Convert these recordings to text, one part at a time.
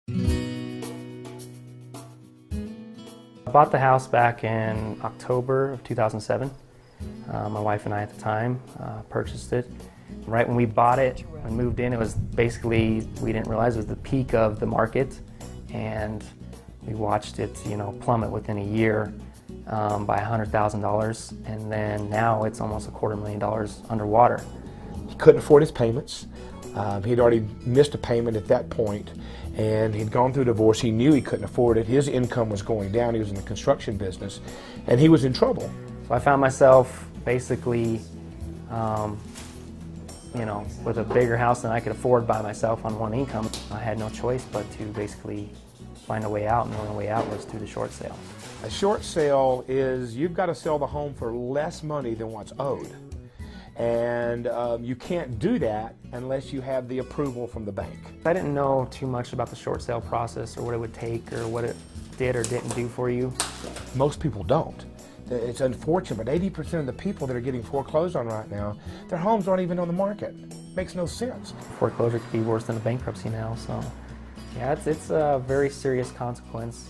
I bought the house back in October of 2007. My wife and I at the time purchased it. Right when we bought it and moved in, it was basically, we didn't realize it was the peak of the market, and we watched it, plummet within a year by $100,000, and then now it's almost $250,000 underwater. He couldn't afford his payments. He'd already missed a payment at that point, and he'd gone through a divorce. He knew he couldn't afford it. His income was going down. He was in the construction business, and he was in trouble. So I found myself basically, with a bigger house than I could afford by myself on one income. I had no choice but to basically find a way out, and the only way out was through the short sale. A short sale is you've got to sell the home for less money than what's owed. And you can't do that unless you have the approval from the bank. I didn't know too much about the short sale process or what it would take or what it did or didn't do for you. Most people don't. It's unfortunate, but 80% of the people that are getting foreclosed on right now, their homes aren't even on the market. Makes no sense. Foreclosure could be worse than a bankruptcy now, so yeah, it's a very serious consequence,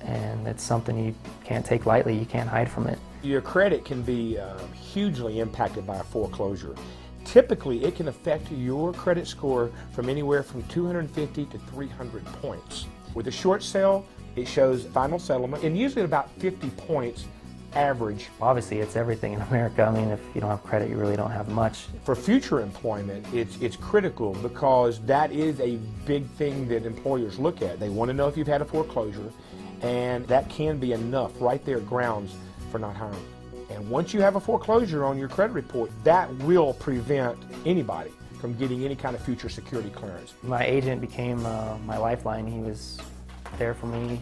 and it's something you can't take lightly. You can't hide from it. Your credit can be hugely impacted by a foreclosure. Typically, it can affect your credit score from anywhere from 250 to 300 points. With a short sale, it shows final settlement, and usually about 50 points average. Obviously, it's everything in America. I mean, if you don't have credit, you really don't have much. For future employment, it's critical because that is a big thing that employers look at. They want to know if you've had a foreclosure, and that can be enough right there grounds for not hiring. And once you have a foreclosure on your credit report, that will prevent anybody from getting any kind of future security clearance. My agent became my lifeline. He was there for me,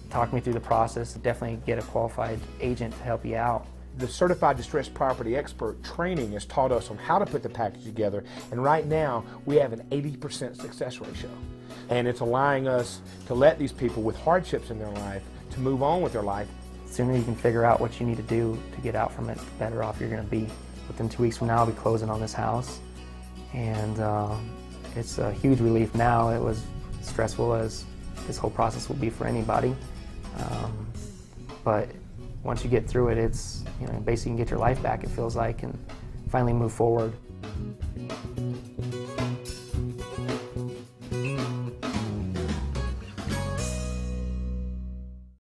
talked me through the process. Definitely get a qualified agent to help you out. The Certified Distressed Property Expert training has taught us on how to put the package together, and right now we have an 80% success ratio. And it's allowing us to let these people with hardships in their life to move on with their life. The sooner you can figure out what you need to do to get out from it, the better off you're going to be. Within 2 weeks from now, I'll be closing on this house, and it's a huge relief now. It was stressful as this whole process will be for anybody, but once you get through it, it's basically you can get your life back, it feels like, and finally move forward.